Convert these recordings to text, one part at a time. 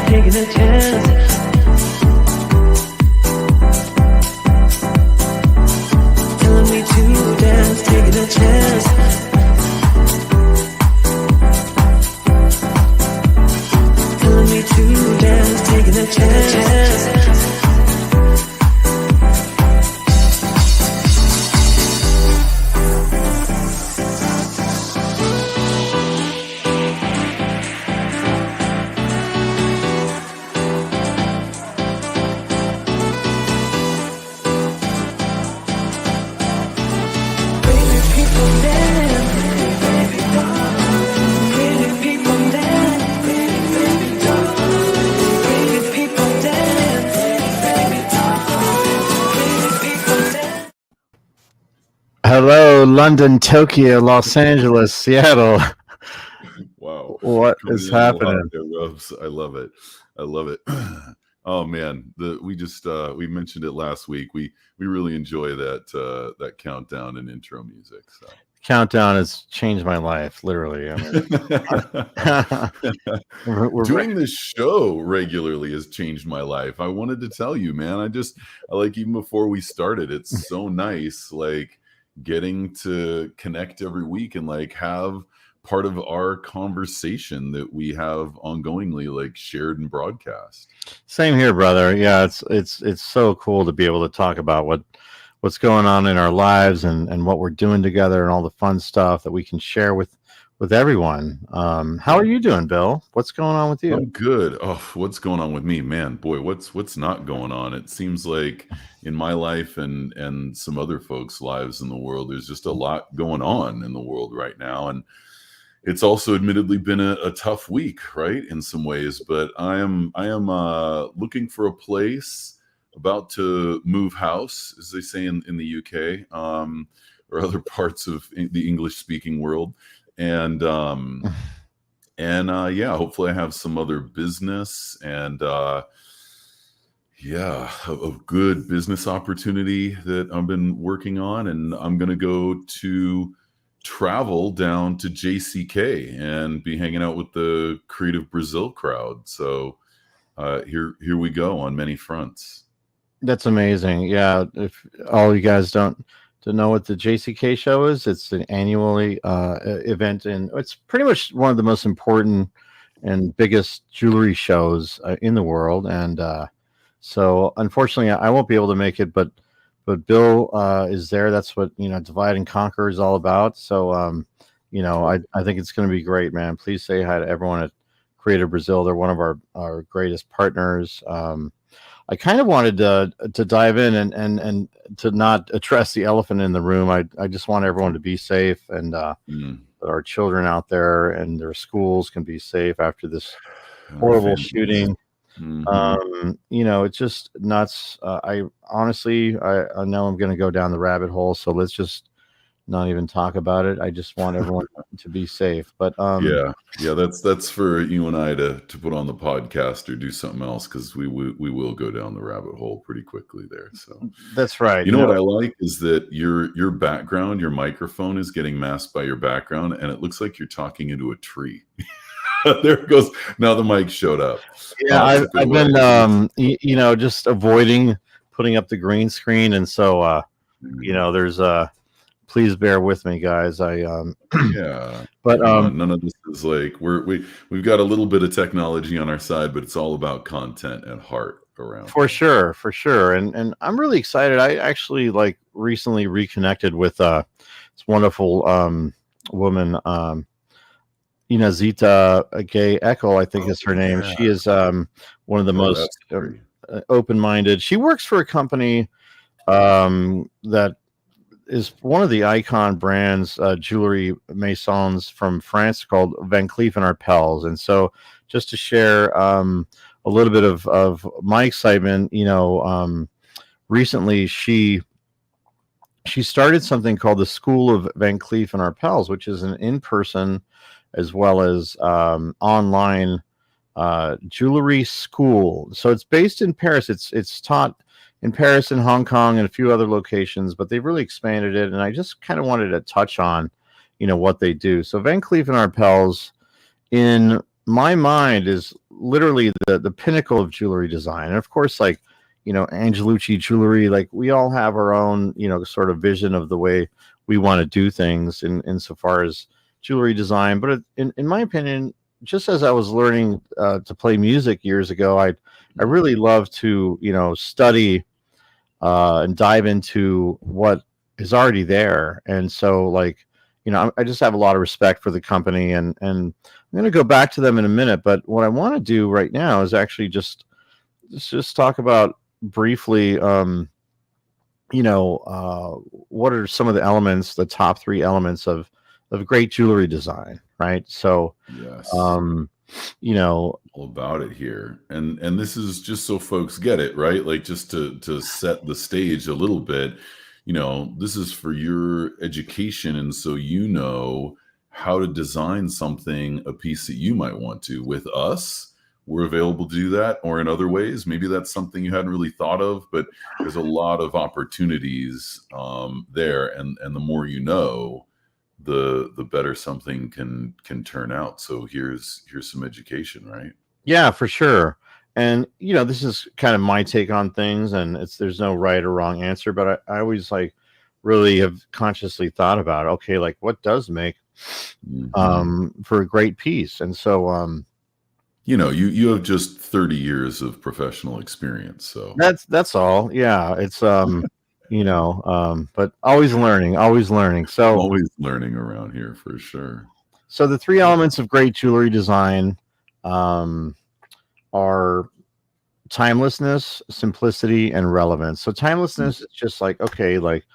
taking a chance. Telling me to dance, taking a chance. Telling me to dance, taking a chance. Hello, London, Tokyo, Los Angeles, Seattle. Wow. What is happening? I love it. I love it. Oh man, we mentioned it last week. We really enjoy that countdown and intro music. So Countdown has changed my life, literally. I mean, doing this show regularly has changed my life. I wanted to tell you, man. I like, even before we started, it's so nice, like, getting to connect every week and like have part of our conversation that we have ongoingly, like, shared and broadcast. Same here, brother. Yeah, it's so cool to be able to talk about what's going on in our lives and what we're doing together and all the fun stuff that we can share with everyone. How are you doing, Bill? What's going on with you? I'm good. Oh, what's going on with me, man? Boy, what's not going on? It seems like in my life and some other folks' lives in the world, there's just a lot going on in the world right now, and it's also admittedly been a tough week, right, in some ways. But I am looking for a place, about to move house, as they say in the UK, or other parts of the English-speaking world. And yeah, hopefully I have some other business and a good business opportunity that I've been working on, and I'm gonna go to travel down to JCK and be hanging out with the Creative Brazil crowd. So here we go on many fronts. That's amazing. Yeah, if all you guys don't know what the JCK show is, it's an annually event, and it's pretty much one of the most important and biggest jewelry shows in the world. And so, unfortunately, I won't be able to make it, but Bill is there. That's what Divide and Conquer is all about. So, I think it's going to be great, man. Please say hi to everyone at Creative Brazil. They're one of our greatest partners. I kind of wanted to dive in and to not address the elephant in the room. I just want everyone to be safe, and that our children out there and their schools can be safe after this horrible shooting. It's just nuts. I honestly, I know I'm going to go down the rabbit hole, so let's just not even talk about it. I just want everyone to be safe. But yeah, that's for you and I to put on the podcast or do something else, because we will go down the rabbit hole pretty quickly there. So that's right. You know what I like is that your background, your microphone is getting masked by your background, and it looks like you're talking into a tree. There it goes. Now the mic showed up. Yeah, I've been just avoiding putting up the green screen, and so there's please bear with me, guys. Yeah, but none of this is like we've got a little bit of technology on our side, but it's all about content and heart around. For sure. And I'm really excited. I actually recently reconnected with this wonderful woman, Zita Gay Eckel, I think is her name. She is one of the most open-minded. She works for a company that is one of the icon brands, jewelry maisons from France, called Van Cleef and Arpels. And so, just to share a little bit of my excitement, recently she started something called the School of Van Cleef and Arpels, which is an in-person as well as online jewelry school. So it's based in Paris. It's taught in Paris and Hong Kong and a few other locations, but they've really expanded it. And I just kind of wanted to touch on, what they do. So Van Cleef and Arpels, in my mind, is literally the pinnacle of jewelry design. And of course, like, Angelucci jewelry, like we all have our own, sort of vision of the way we want to do things insofar as jewelry design. But in my opinion, just as I was learning to play music years ago, I really love to, study and dive into what is already there. And so, like, I just have a lot of respect for the company, and I'm going to go back to them in a minute. But what I want to do right now is actually just talk about briefly, what are some of the elements, the top 3 elements of great jewelry design, right? So, Yes. All about it here, and this is just so folks get it, right? Like, just to set the stage a little bit, this is for your education, and so how to design something, a piece that you might want to. With us, we're available to do that, or in other ways, maybe that's something you hadn't really thought of, but there's a lot of opportunities there, and the more the better something can turn out. So here's some education, right? Yeah, for sure. And this is kind of my take on things, and there's no right or wrong answer, but I always like really have consciously thought about, okay, like what does make for a great piece. And so you have just 30 years of professional experience, so that's all. Yeah, it's but always learning. So always learning around here for sure. So the 3 elements of great jewelry design are timelessness, simplicity, and relevance. So timelessness is just like, okay, like,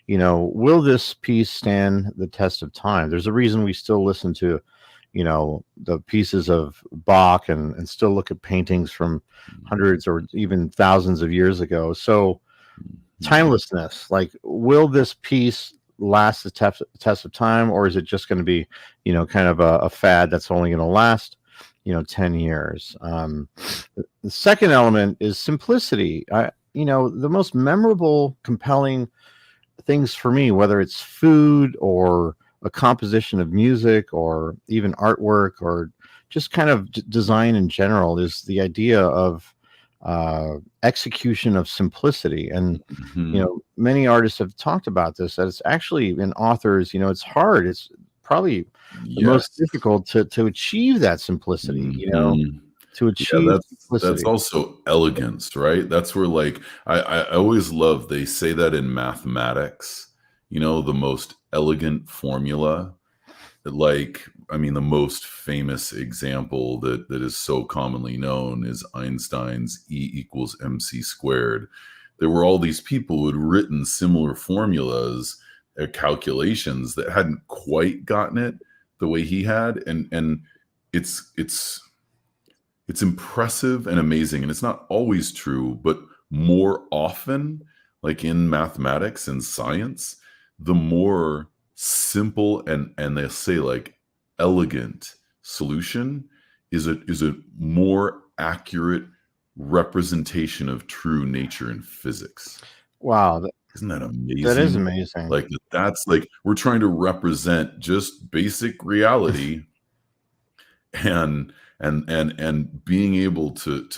will this piece stand the test of time? There's a reason we still listen to, the pieces of Bach and still look at paintings from hundreds or even thousands of years ago. So timelessness, like, will this piece last the test of time, or is it just going to be, kind of a fad that's only going to last, 10 years? The second element is simplicity. The most memorable, compelling things for me, whether it's food or a composition of music or even artwork or just kind of design in general, is the idea of execution of simplicity. And many artists have talked about this, that it's actually, in authors, it's hard, it's probably the most difficult to achieve that simplicity, to achieve that's also elegance, right? That's where, like, I always love, they say that in mathematics, the most elegant formula, like, I mean, the most famous example that is so commonly known is Einstein's E equals mc squared. There were all these people who had written similar formulas, calculations, that hadn't quite gotten it the way he had, and it's impressive and amazing. And it's not always true, but more often, like in mathematics and science, the more simple and they say, like, elegant solution is a more accurate representation of true nature and physics. Wow, isn't that amazing? That is amazing. Like, that's like, we're trying to represent just basic reality, and being able to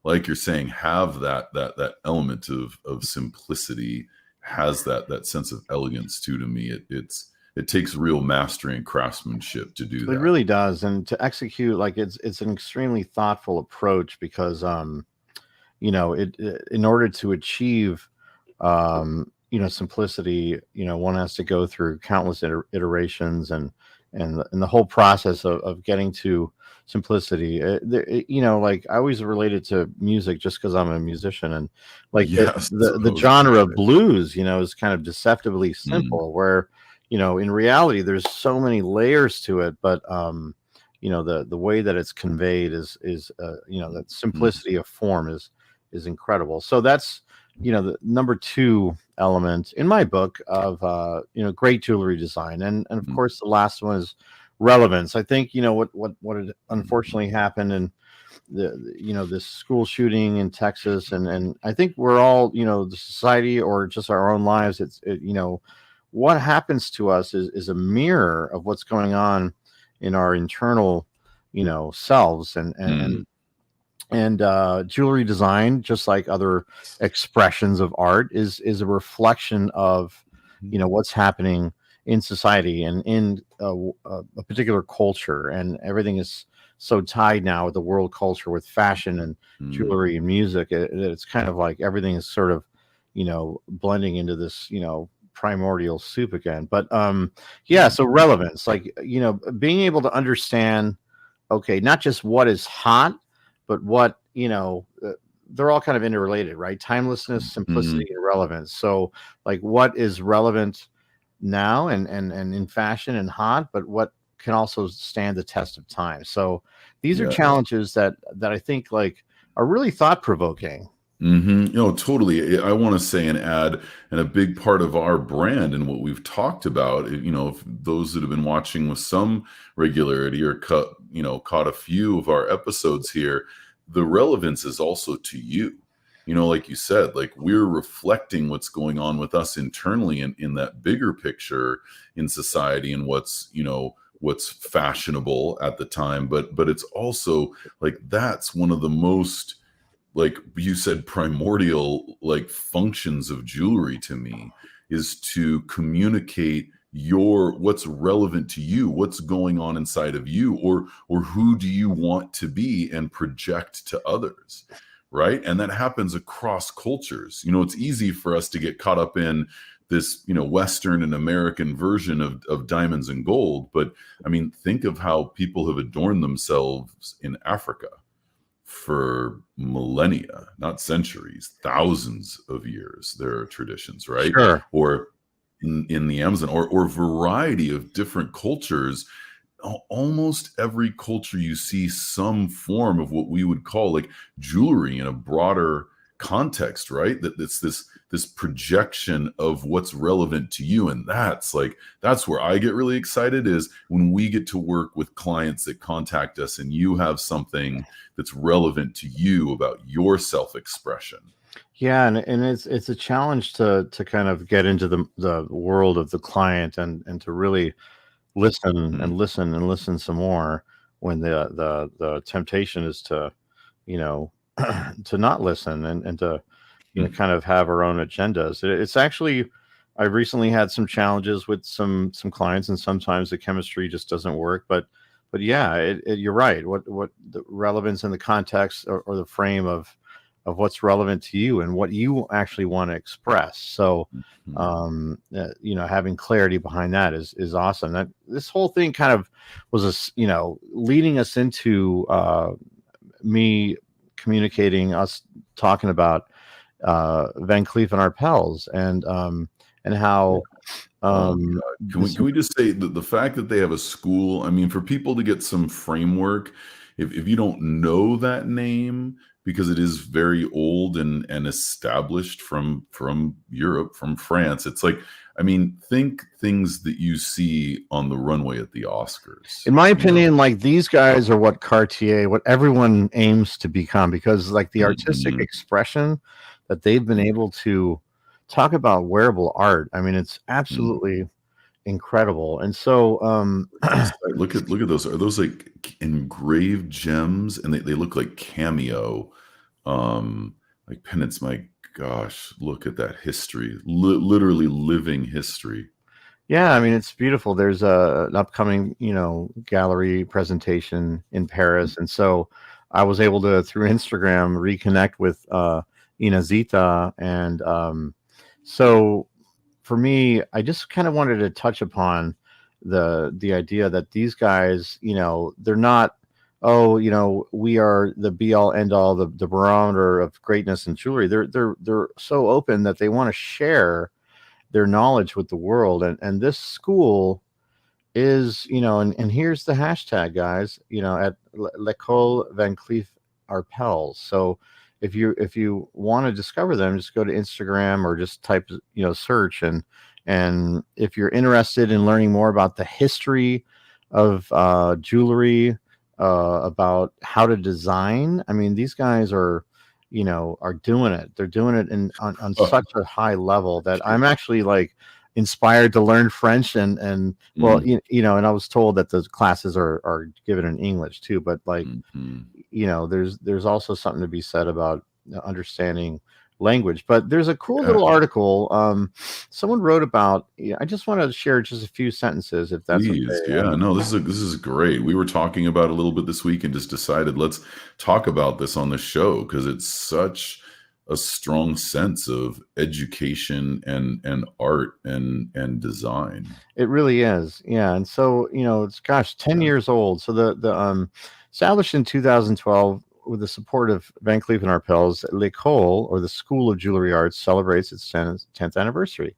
like you're saying, have that element of simplicity, has that sense of elegance too. To me, it takes real mastery and craftsmanship to do that. It really does. And to execute, like, it's an extremely thoughtful approach, because in order to achieve simplicity, one has to go through countless iterations and the whole process of getting to simplicity. Like, I always related to music just because I'm a musician, and like the genre of blues, is kind of deceptively simple, where in reality there's so many layers to it, but the way that it's conveyed is that simplicity of form is incredible. So that's the number 2 element in my book of great jewelry design. And of course, the last one is relevance. I think what had unfortunately happened in this school shooting in Texas, and I think we're all, the society or just our own lives, what happens to us is a mirror of what's going on in our internal selves. And jewelry design, just like other expressions of art, is a reflection of what's happening in society and in a particular culture, and everything is so tied now with the world culture, with fashion and jewelry and music. It's kind of like everything is sort of blending into this primordial soup again. But so relevance, like being able to understand, okay, not just what is hot, but what they're all kind of interrelated, right? Timelessness, simplicity, and relevance. So like what is relevant now and in fashion and hot, but what can also stand the test of time. So these are challenges that I think like are really thought provoking. No, totally. I want to say and add, and a big part of our brand and what we've talked about, if those that have been watching with some regularity or caught a few of our episodes here, the relevance is also to you. Like you said, like we're reflecting what's going on with us internally in that bigger picture in society and what's fashionable at the time. But it's also like that's one of the most, like you said, primordial like functions of jewelry to me, is to communicate what's relevant to you, what's going on inside of you, or who do you want to be and project to others, right? And that happens across cultures. It's easy for us to get caught up in this Western and American version of diamonds and gold, but I mean, think of how people have adorned themselves in Africa for millennia, not centuries, thousands of years. There are traditions, right? Sure. Or in the Amazon, or variety of different cultures. Almost every culture you see some form of what we would call like jewelry in a broader context, right? That it's this projection of what's relevant to you. And that's where I get really excited, is when we get to work with clients that contact us and you have something that's relevant to you about your self-expression. Yeah, and it's a challenge to kind of get into the world of the client and to really listen and listen and listen some more, when the temptation is to to not listen and to kind of have our own agendas. It's actually, I've recently had some challenges with some clients, and sometimes the chemistry just doesn't work. But yeah, you're right. What the relevance in the context or the frame of what's relevant to you and what you actually want to express. So, having clarity behind that is awesome. That this whole thing kind of was leading us into me communicating, us talking about Van Cleef and Arpels and how. Can we just say that the fact that they have a school, I mean, for people to get some framework, if you don't know that name, because it is very old and established from Europe, from France, it's like, I mean, think things that you see on the runway at the Oscars. In my opinion, like these guys are what everyone aims to become, because like the artistic expression that they've been able to talk about wearable art. I mean, it's absolutely incredible. And so look at those. Are those like engraved gems? And they look like cameo, like pendants. My gosh, look at that history. Literally living history. Yeah, I mean, it's beautiful. There's an upcoming, gallery presentation in Paris. And so I was able to, through Instagram, reconnect with Inazita. And so for me, I just kind of wanted to touch upon the idea that these guys, they're not, we are the be all end all, the barometer of greatness in jewelry. They're so open that they want to share their knowledge with the world. And this school is, and here's the hashtag, guys, at L'École Van Cleef Arpels. So if you want to discover them, just go to Instagram or just type, search. And if you're interested in learning more about the history of jewelry, about how to design, I mean, these guys are doing it. They're doing it on such a high level that I'm actually like inspired to learn French, and well, Mm, and I was told that the classes are given in English too, but like, mhm. there's also something to be said about understanding language. But there's a cool Yeah, little article someone wrote about. I just want to share just a few sentences, if that's please. okay. Yeah, no, this is great. We were talking about it a little bit this week and just decided let's talk about this on the show because it's such a strong sense of education and art and design. It really is, yeah. And so, it's, gosh, 10 Yeah. years old. So the established in 2012 with the support of Van Cleef and Arpels, L'École, or the School of Jewelry Arts, celebrates its 10th anniversary,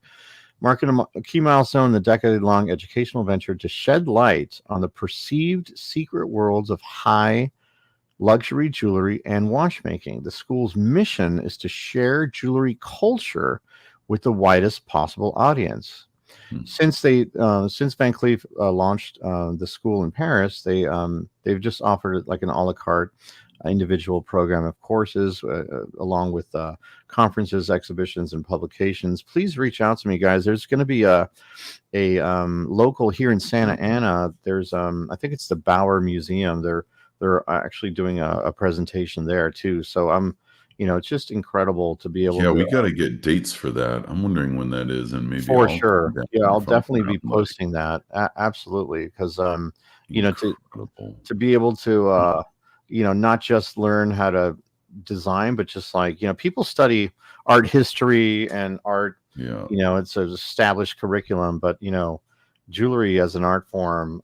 marking a key milestone in the decade-long educational venture to shed light on the perceived secret worlds of high luxury jewelry and watchmaking. The school's mission is to share jewelry culture with the widest possible audience. Hmm. Since Van Cleef launched the school in Paris, they've just offered like an a la carte individual program of courses, along with conferences, exhibitions, and publications. Please reach out to me, guys. There's going to be a local here in Santa Ana. There's I think it's the Bauer Museum. They're actually doing a presentation there too. So it's just incredible to be able Yeah, to. we got to get dates for that. I'm wondering when that is, and maybe For I'll come sure. down Yeah, I'll if I'm definitely around. be Like, posting that. Absolutely. Because, incredible. to be able to, not just learn how to design, but just like, people study art history and art, Yeah. it's an established curriculum, but, jewelry as an art form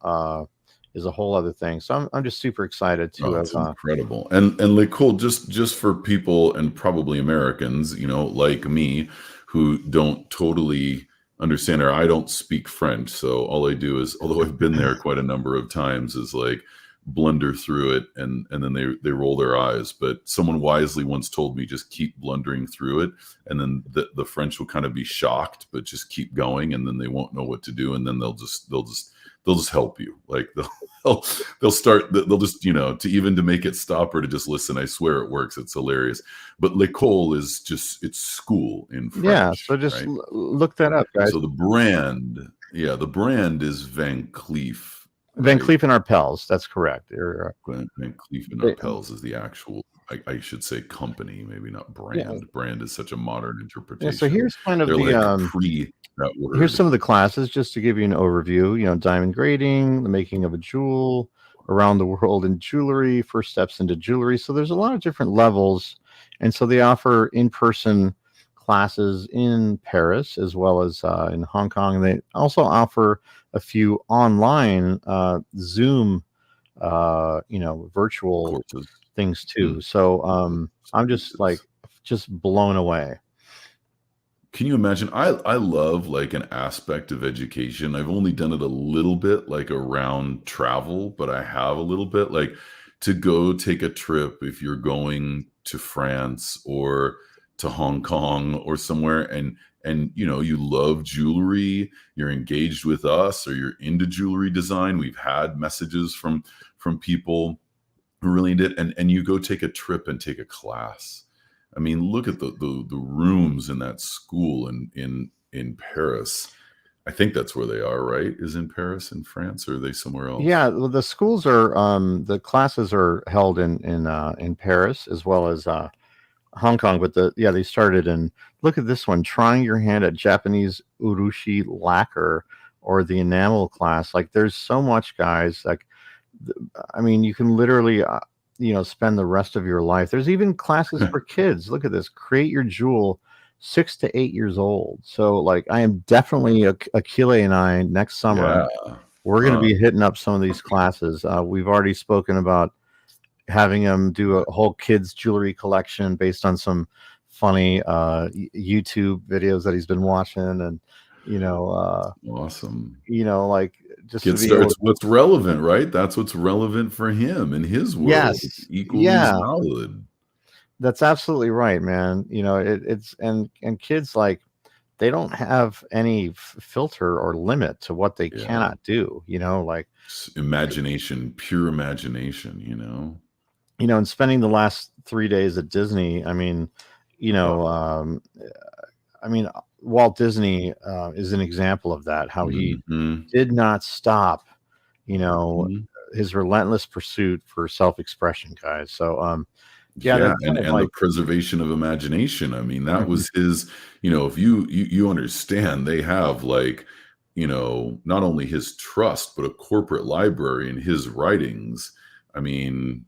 is a whole other thing. So I'm just super excited to Oh, have, it's incredible. And like cool, just for people and probably Americans, like me, who don't totally understand or I don't speak French. So all I do is, although I've been there quite a number of times, is like blunder through it and then they roll their eyes. But someone wisely once told me just keep blundering through it, and then the French will kind of be shocked, but just keep going, and then they won't know what to do, and then they'll just help you. Like they'll start they'll just to make it stop or to just listen. I swear it works. It's hilarious. But l'école is just, it's school in yeah. So French, just right? look that up, guys. So the brand is Van Cleef, Van right? Cleef and Arpels. That's correct. Van Cleef and They, Arpels is the actual, I should say, company, maybe not yeah. brand. Brand is such a modern Yeah. So interpretation. here's kind of They're the like pre that here's word. some of the classes just to give you an overview. Diamond grading, the making of a jewel, around the world in jewelry, first steps into jewelry. So there's a lot of different levels, and so they offer in-person classes in Paris as well as in Hong Kong. They also offer a few online Zoom, virtual Courses. things too. Mm. So I'm just blown away. Can you imagine? I love like an aspect of education. I've only done it a little bit, like around travel, but I have a little bit like to go take a trip if you're going to France or to Hong Kong or somewhere, and you love jewelry, you're engaged with us, or you're into jewelry design. We've had messages from people who really did, and you go take a trip and take a class. I mean, look at the rooms in that school in Paris. I think that's where they are, right? Is in Paris in France, or are they somewhere else? Yeah, well, the classes are held in Paris as well as Hong Kong, but they started in, look at this one, trying your hand at Japanese urushi lacquer or the enamel class. Like there's so much, guys. Like I mean, you can literally spend the rest of your life. There's even classes for kids. Look at this. Create your jewel 6 to 8 years old. So like I am definitely Akile and I next summer Yeah. we're going to be hitting up some of these classes. We've already spoken about having him do a whole kids jewelry collection based on some funny YouTube videos that he's been watching, and Awesome. like just to Kid be able. starts what's relevant, right? That's what's relevant for him in his world. It's Yes, equally as yeah, valid. that's absolutely right, man. It's and kids, like, they don't have any filter or limit to what they Yeah. cannot do. Like Imagination, pure imagination. and spending the last 3 days at Disney. I mean, Oh, I mean, Walt Disney is an example of that. How he Mhm. did not stop, you know, Mhm. his relentless pursuit for self-expression, guys. So, yeah, Yeah, that's kind of and the like, preservation of imagination. I mean, that Mhm. was his, if you understand, they have like, not only his trust, but a corporate library in his writings. I mean,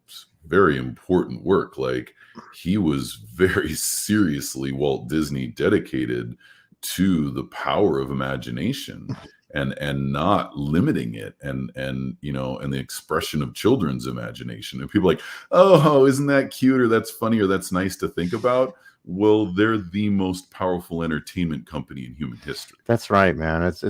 very important work. Like he was very seriously Walt Disney dedicated to the power of imagination and not limiting it and the expression of children's imagination. And people are like, oh, isn't that cute, or that's funny, or that's nice to think about? Well, they're the most powerful entertainment company in human history. That's right, man. It's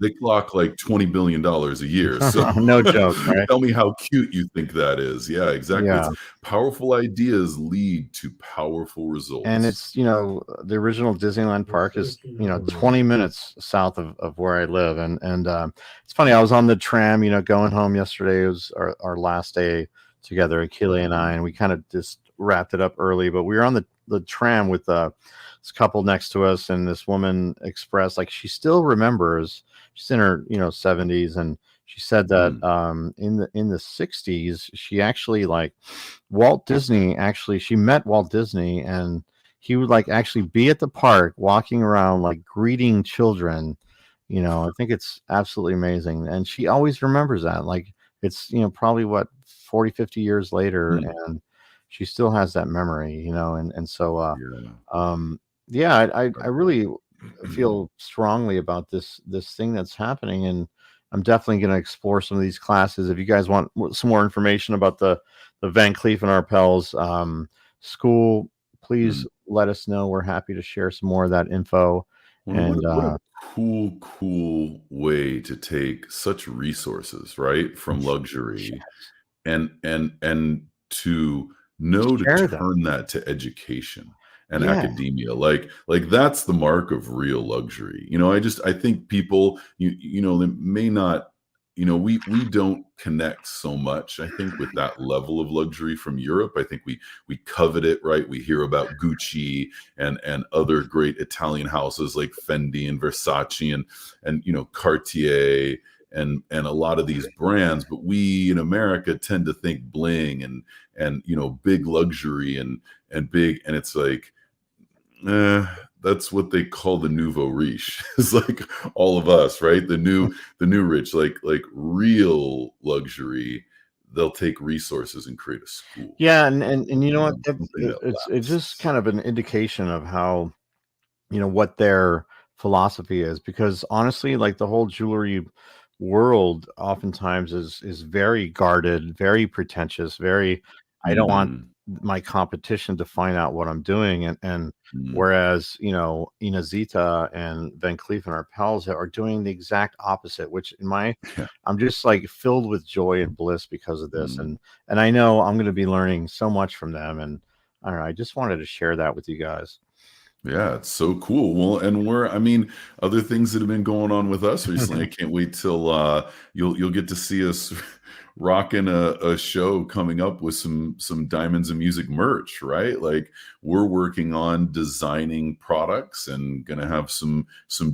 They clock like $20 billion a year. So no joke, right? tell me how cute you think that is. Yeah, exactly. Yeah. It's powerful ideas lead to powerful And results. it's, the original Disneyland park is, 20 minutes south of where I live. And it's funny, I was on the tram, going home yesterday. It was our last day together, Akili and I, and we kind of just wrapped it up early, but we were on the tram with this couple next to us, and this woman expressed like she still remembers. She's in her, 70s, and she said that Mm, in the 60s she actually like Walt Disney, actually she met Walt Disney, and he would like actually be at the park walking around like greeting children. I think it's absolutely amazing, and she always remembers that. Like, it's, probably what, 40, 50 years later, mm, and she still has that memory, and so yeah. um yeah, I really feel strongly about this thing that's happening, and I'm definitely going to explore some of these classes. If you guys want some more information about the Van Cleef and Arpels school, please Mm. let us know. We're happy to share some more of that info. Well, And what a cool way to take such resources, right, from luxury and to know to share them. turn that to education and Yeah, academia. Like that's the mark of real luxury. I think people, they may not, we don't connect so much, I think, with that level of luxury from Europe. I think we covet it, right? We hear about Gucci and other great Italian houses like Fendi and Versace and Cartier and a lot of these brands, but we in America tend to think bling and big luxury and big, and it's like, that's what they call the nouveau riche. It's like all of us, right? The new rich, like real luxury. They'll take resources and create a school, yeah, and you know what? something that It's just lasts. kind of an indication of how, what their philosophy is, because honestly, like, the whole jewelry world oftentimes is very guarded, very pretentious, very, I don't want Mhm. my competition to find out what I'm doing. And Mhm. whereas, Inazita and Van Cleef and Arpels are doing the exact opposite, which Yeah. I'm just like filled with joy and bliss because of this. Mhm. And I know I'm going to be learning so much from them, and I don't know, I just wanted to share that with you guys. Yeah, it's so cool. Well, and I mean, other things that have been going on with us recently. I can't wait till you'll get to see us rocking a show coming up with some Diamonds and Music merch, right? Like we're working on designing products and gonna have some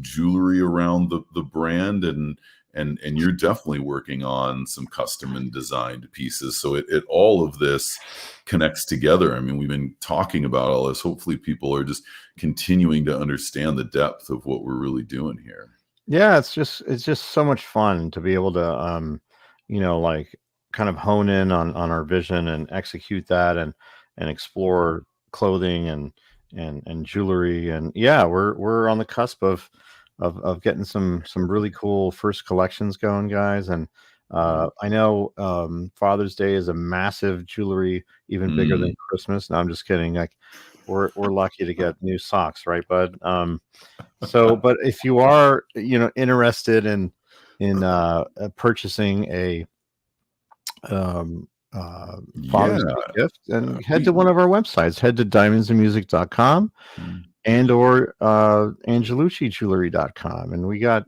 jewelry around the brand and you're definitely working on some custom and designed pieces. So it all of this connects together. I mean, we've been talking about all this. Hopefully people are just continuing to understand the depth of what we're really doing here. Yeah, it's just so much fun to be able to like, kind of hone in on our vision and execute that, and explore clothing and jewelry. And yeah, we're on the cusp of getting some really cool first collections going, guys. And Yeah. I know Father's Day is a massive jewelry, even bigger than Mm. Christmas. No, I'm just kidding. Like, we're lucky to get new socks, right, bud? So, but if you are, interested in purchasing a Yeah. Father's Day gift, then head We, to one of our websites. Head to diamondsandmusic.com mm, and or angeluccijewelry.com, and we got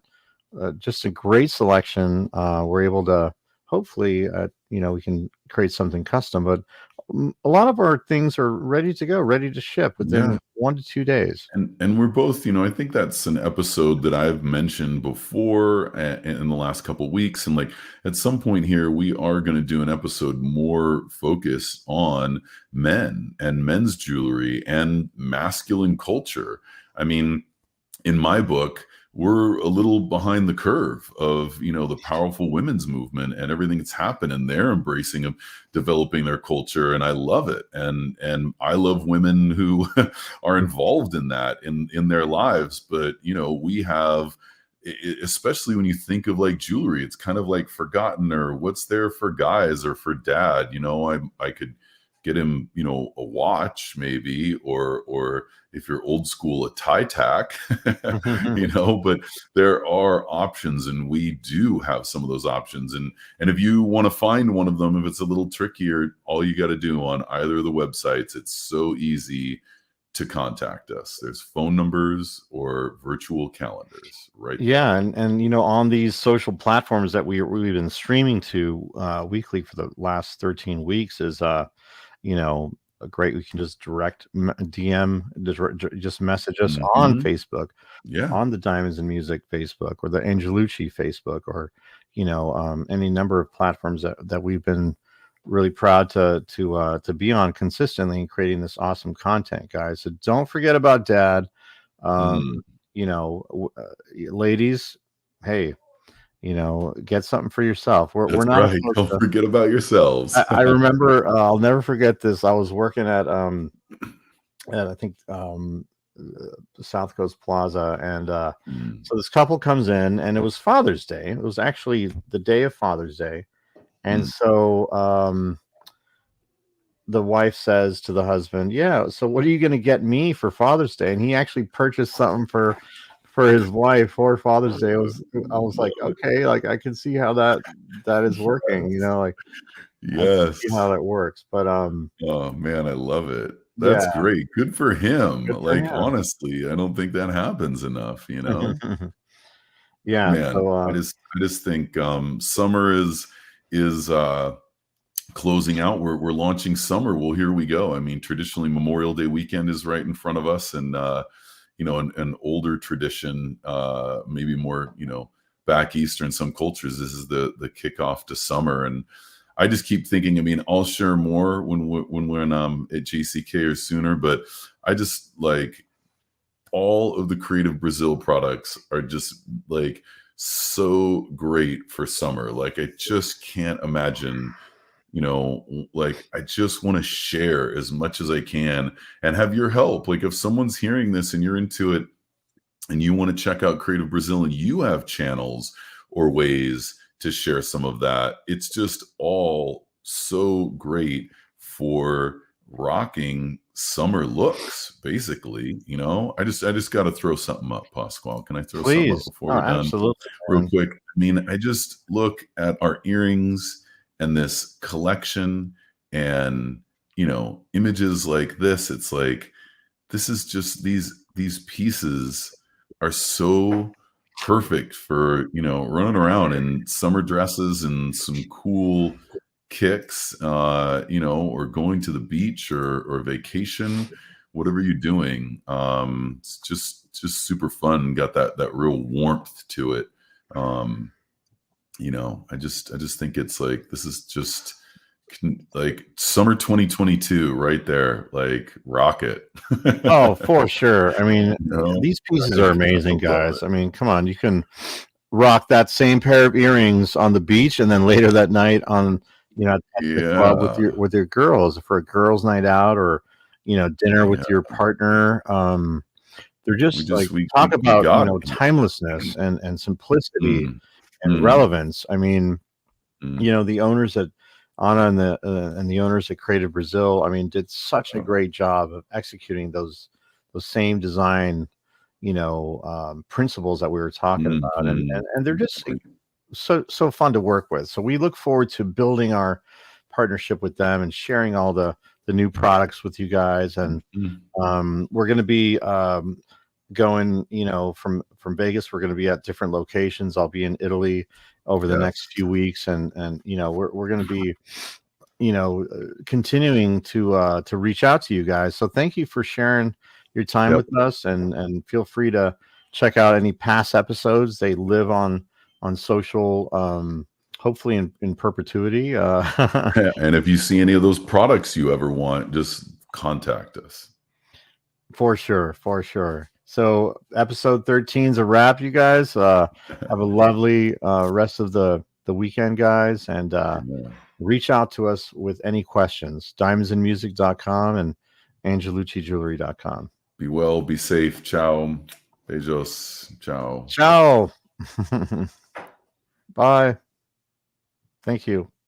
just a great selection. We're able to, hopefully, we can create something custom, but a lot of our things are ready to go, ready to ship yeah. within 1 to 2 days. And we're both, I think that's an episode that I've mentioned before in the last couple weeks. And like at some point here, we are going to do an episode more focused on men and men's jewelry and masculine culture. I mean, in my book, we're a little behind the curve of, the powerful women's movement and everything that's happened, and they're embracing of developing their culture. And I love it. And I love women who are involved in that in their lives. But, we have, especially when you think of like jewelry, it's kind of like forgotten, or what's there for guys or for dad. I could get him, a watch maybe, or if you're old school, a tie tack, but there are options, and we do have some of those options. And if you want to find one of them, if it's a little trickier, all you got to do on either of the websites, it's so easy to contact us. There's phone numbers or virtual calendars, right? Yeah, and on these social platforms that we've been streaming to weekly for the last 13 weeks is great. We can just direct DM, just message us on Facebook, on the Diamonds and Music Facebook, or the Angelucci Facebook, or any number of platforms that we've been really proud to be on consistently and creating this awesome content, guys. So don't forget about Dad. Ladies, hey, get something for yourself. We're not right. Don't forget about yourselves. I remember, I'll never forget this. I was working at I think South Coast Plaza, and so this couple comes in, and it was Father's Day. It was actually the day of Father's Day, and so the wife says to the husband, "Yeah, so what are you going to get me for Father's Day?" And he actually purchased something for his wife for Father's Day. I was like, okay, like I can see how that is working, like yes, see how that works. But oh man, I love it. That's great. Good for him. Honestly, I don't think that happens enough, Yeah. Man, So I just think summer is closing out. We're launching summer. Well, here we go. I mean, traditionally Memorial Day weekend is right in front of us, and an older tradition, maybe more, back east or in some cultures, this is the kickoff to summer. And I just keep thinking, I mean, I'll share more when at JCK or sooner, but I just like all of the Creative Brazil products are just like so great for summer. Like I just can't imagine, like I just want to share as much as I can and have your help. Like if someone's hearing this and you're into it and you want to check out Creative Brazil and you have channels or ways to share some of that, it's just all so great for rocking summer looks, basically. I just got to throw something up, Pasquale. Can I throw something up before we're done? Absolutely, real quick? I mean, I just look at our earrings and this collection and images like this. It's like, this is just these pieces are so perfect for running around in summer dresses and some cool kicks, or going to the beach or vacation, whatever you're doing. It's just super fun. Got that real warmth to it. I just think it's like, this is just like summer 2022 right there, like rocket. Oh, for sure. I mean, these pieces are amazing, guys. I mean, come on, you can rock that same pair of earrings on the beach, and then later that night on at the club with your girls for a girls' night out, or dinner with your partner. They're just talk about timelessness and simplicity and relevance. I mean, the owners at Anna and the owners at Creative Brazil, I mean, did such a great job of executing those same design, principles that we were talking about, and they're just so fun to work with. So we look forward to building our partnership with them and sharing all the new products with you guys. And we're going to be going, from Vegas. We're going to be at different locations. I'll be in Italy over the next few weeks, and we're going to be continuing to reach out to you guys. So thank you for sharing your time Yep. with us, and feel free to check out any past episodes. They live on social, hopefully in perpetuity. And if you see any of those products you ever want, just contact us. For sure, for sure. So episode 13 is a wrap, you guys. Have a lovely rest of the weekend, guys, and Amen. reach out to us with any questions. diamondsandmusic.com and angeluccijewelry.com. Be well, be safe. Ciao. Beijos. Ciao. Ciao. Bye. Thank you.